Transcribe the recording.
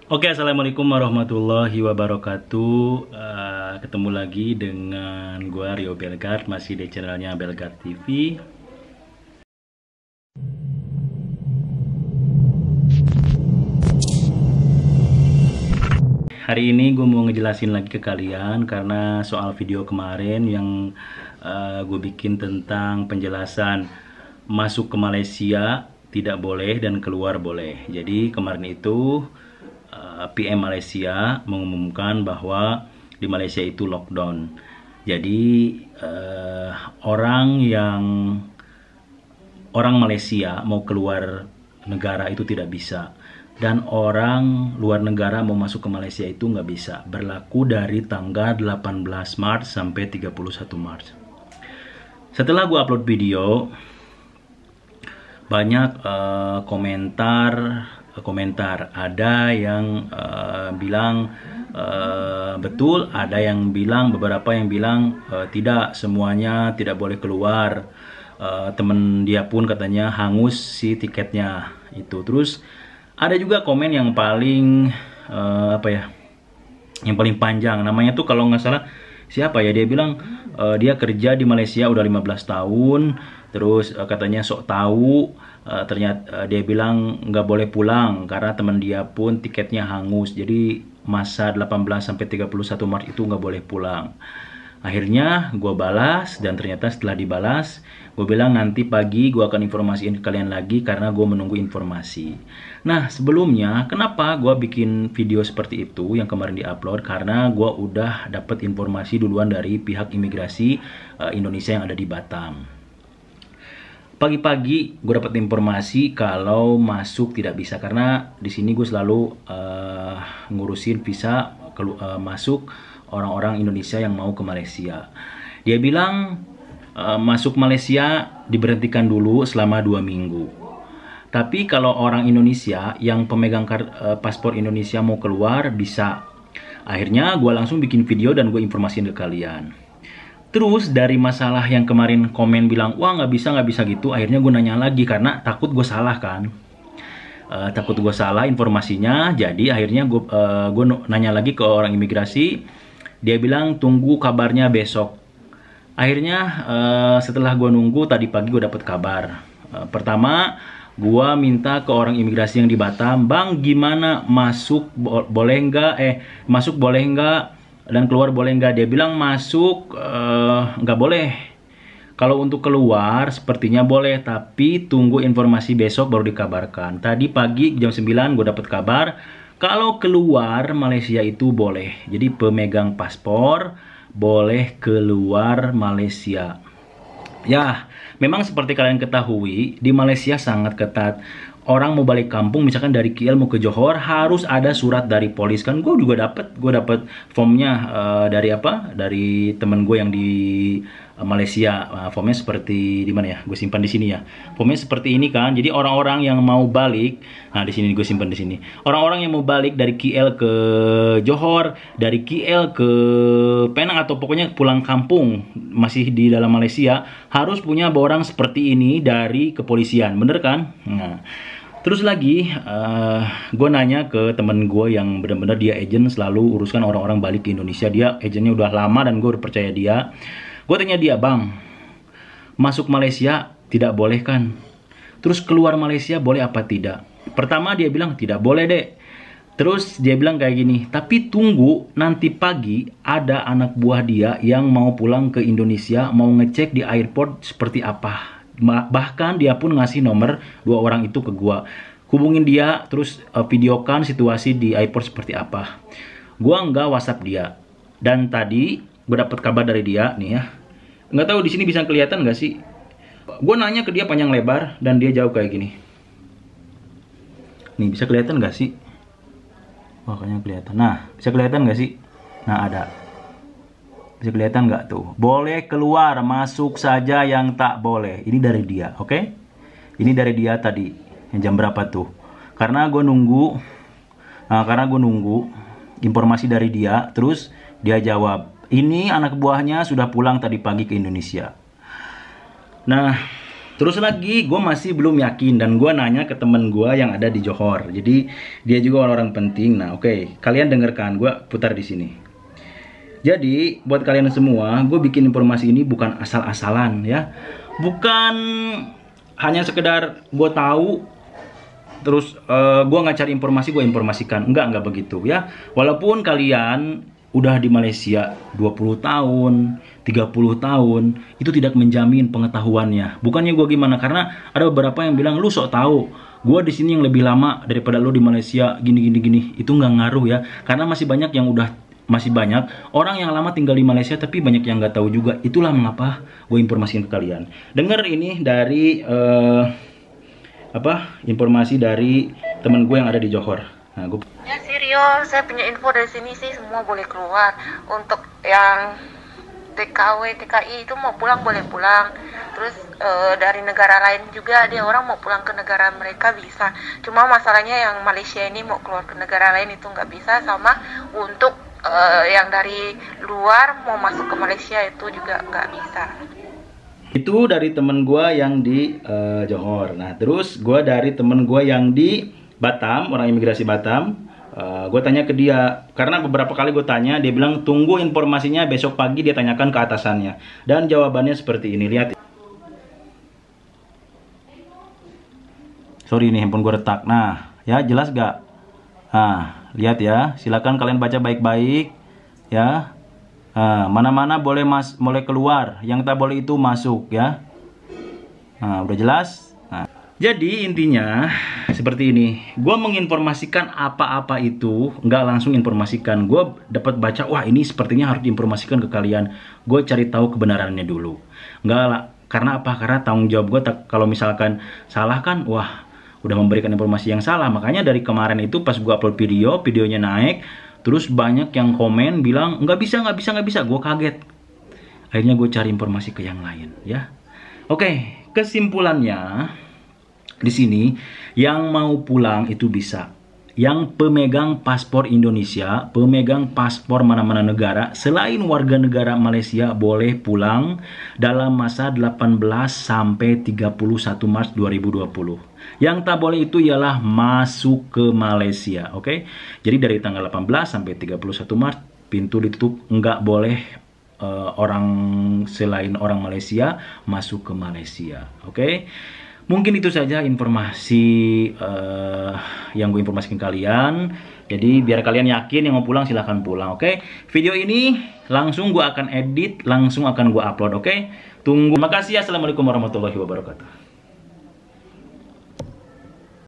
Oke, assalamualaikum warahmatullahi wabarakatuh. Ketemu lagi dengan gua Rio Belgard, masih di channelnya Belgard TV. Hari ini gue mau ngejelasin lagi ke kalian karena soal video kemarin yang gue bikin tentang penjelasan masuk ke Malaysia tidak boleh dan keluar boleh. Jadi kemarin itu PM Malaysia mengumumkan bahwa di Malaysia itu lockdown. Jadi orang Malaysia mau keluar negara itu tidak bisa, dan orang luar negara mau masuk ke Malaysia itu nggak bisa. Berlaku dari tanggal 18 Maret sampai 31 Maret. Setelah gue upload video, banyak komentar. Ada yang bilang betul, ada yang bilang, beberapa yang bilang tidak, semuanya tidak boleh keluar. Temen dia pun katanya hangus si tiketnya itu. Terus ada juga komen yang paling yang paling panjang, namanya tuh kalau nggak salah siapa ya, dia bilang dia kerja di Malaysia udah 15 tahun, terus katanya sok tahu, ternyata dia bilang nggak boleh pulang karena teman dia pun tiketnya hangus, jadi masa 18 sampai 31 Maret itu nggak boleh pulang. Akhirnya gue balas, dan ternyata setelah dibalas gue bilang nanti pagi gue akan informasiin ke kalian lagi karena gue menunggu informasi. Nah, sebelumnya kenapa gue bikin video seperti itu yang kemarin diupload, karena gue udah dapet informasi duluan dari pihak imigrasi Indonesia yang ada di Batam. Pagi-pagi gue dapat informasi kalau masuk tidak bisa, karena di sini gue selalu ngurusin visa masuk orang-orang Indonesia yang mau ke Malaysia. Dia bilang masuk Malaysia diberhentikan dulu selama 2 minggu. Tapi kalau orang Indonesia yang pemegang paspor Indonesia mau keluar bisa. Akhirnya gue langsung bikin video dan gue informasiin ke kalian. Terus dari masalah yang kemarin komen bilang wah nggak bisa gitu, akhirnya gue nanya lagi karena takut gue salah kan. Takut gue salah informasinya, jadi akhirnya gue nanya lagi ke orang imigrasi. Dia bilang tunggu kabarnya besok. Akhirnya setelah gue nunggu, tadi pagi gue dapet kabar. Pertama, gue minta ke orang imigrasi yang di Batam, bang gimana masuk boleh nggak? Masuk boleh nggak? Dan keluar boleh nggak? Dia bilang masuk nggak boleh. Kalau untuk keluar sepertinya boleh, tapi tunggu informasi besok baru dikabarkan. Tadi pagi jam 9 gue dapet kabar kalau keluar Malaysia itu boleh. Jadi pemegang paspor boleh keluar Malaysia. Ya, memang seperti kalian ketahui, di Malaysia sangat ketat. Orang mau balik kampung, misalkan dari KL mau ke Johor, harus ada surat dari polis. Kan gue dapet formnya dari temen gue yang di Malaysia. Formnya seperti di mana ya? Gue simpan di sini ya. Formnya seperti ini kan. Jadi orang-orang yang mau balik, nah di sini gue simpan di sini. Orang-orang yang mau balik dari KL ke Johor, dari KL ke Penang, atau pokoknya pulang kampung masih di dalam Malaysia, harus punya borang seperti ini dari kepolisian. Bener kan? Nah, terus lagi, gue nanya ke temen gue yang benar-benar dia agent, selalu uruskan orang-orang balik ke Indonesia. Dia agentnya udah lama dan gue udah percaya dia. Gue tanya dia, bang, masuk Malaysia tidak boleh kan? Terus keluar Malaysia boleh apa tidak? Pertama dia bilang tidak boleh dek. Terus dia bilang kayak gini, tapi tunggu nanti pagi ada anak buah dia yang mau pulang ke Indonesia, mau ngecek di airport seperti apa. Bahkan dia pun ngasih nomor 2 orang itu ke gua. Hubungin dia, terus videokan situasi di airport seperti apa. Gua nggak WhatsApp dia. Dan tadi gue dapat kabar dari dia nih ya. Nggak tahu di sini bisa kelihatan nggak sih? Gue nanya ke dia panjang lebar dan dia jawab kayak gini. Nih bisa kelihatan nggak sih? Wah kayaknya kelihatan. Nah bisa kelihatan nggak sih? Nah ada. Bisa kelihatan nggak tuh? Boleh keluar, masuk saja yang tak boleh. Ini dari dia, oke? Ini dari dia tadi. Yang jam berapa tuh? Karena gue nunggu informasi dari dia. Terus dia jawab, ini anak buahnya sudah pulang tadi pagi ke Indonesia. Nah, Terus lagi, gue masih belum yakin dan gue nanya ke temen gue yang ada di Johor. Jadi dia juga orang penting. Nah, oke, kalian dengarkan, gue putar di sini. Jadi buat kalian semua, gue bikin informasi ini bukan asal-asalan ya, bukan hanya sekedar gue tahu terus gue nggak cari informasi gue informasikan. Enggak begitu ya. Walaupun kalian udah di Malaysia 20 tahun, 30 tahun, itu tidak menjamin pengetahuannya. Bukannya gue gimana, karena ada beberapa yang bilang, lu sok tahu, gue di sini yang lebih lama daripada lu di Malaysia, gini. Itu nggak ngaruh ya, karena masih banyak orang yang lama tinggal di Malaysia, tapi banyak yang nggak tahu juga. Itulah mengapa gue informasikan ke kalian. Dengar ini dari informasi dari teman gue yang ada di Johor. Nah, Ya serius, saya punya info dari sini sih semua boleh keluar. Untuk yang TKW, TKI itu mau pulang boleh pulang. Terus dari negara lain juga ada orang mau pulang ke negara mereka bisa. Cuma masalahnya yang Malaysia ini mau keluar ke negara lain itu nggak bisa. Sama untuk yang dari luar mau masuk ke Malaysia itu juga nggak bisa. Itu dari temen gue yang di Johor. Nah terus gue dari temen gue yang di Batam, orang imigrasi Batam. Gue tanya ke dia, karena beberapa kali gue tanya, dia bilang tunggu informasinya besok pagi, dia tanyakan ke atasannya. Dan jawabannya seperti ini, lihat. Sorry ini handphone gue retak. Nah, ya jelas gak? Nah, lihat ya, silakan kalian baca baik-baik ya. Mana-mana boleh keluar, yang tak boleh itu masuk ya. Nah, udah jelas? Jadi intinya seperti ini, gue menginformasikan apa-apa itu nggak langsung informasikan. Gue dapat baca, wah ini sepertinya harus diinformasikan ke kalian. Gue cari tahu kebenarannya dulu. Nggak lah, karena apa? Karena tanggung jawab gue kalau misalkan salah kan, wah udah memberikan informasi yang salah. Makanya dari kemarin itu pas gue upload videonya naik, terus banyak yang komen bilang nggak bisa. Gue kaget. Akhirnya gue cari informasi ke yang lain ya. Oke, kesimpulannya. Di sini yang mau pulang itu bisa. Yang pemegang paspor Indonesia, pemegang paspor mana-mana negara selain warga negara Malaysia boleh pulang dalam masa 18 sampai 31 Maret 2020. Yang tak boleh itu ialah masuk ke Malaysia, oke? Jadi dari tanggal 18 sampai 31 Maret pintu ditutup, nggak boleh orang selain orang Malaysia masuk ke Malaysia, oke? Mungkin itu saja informasi yang gue informasikan kalian. Jadi biar kalian yakin yang mau pulang silahkan pulang, oke? Video ini langsung gue akan edit, langsung akan gue upload, oke? Tunggu. Terima kasih. Assalamualaikum warahmatullahi wabarakatuh.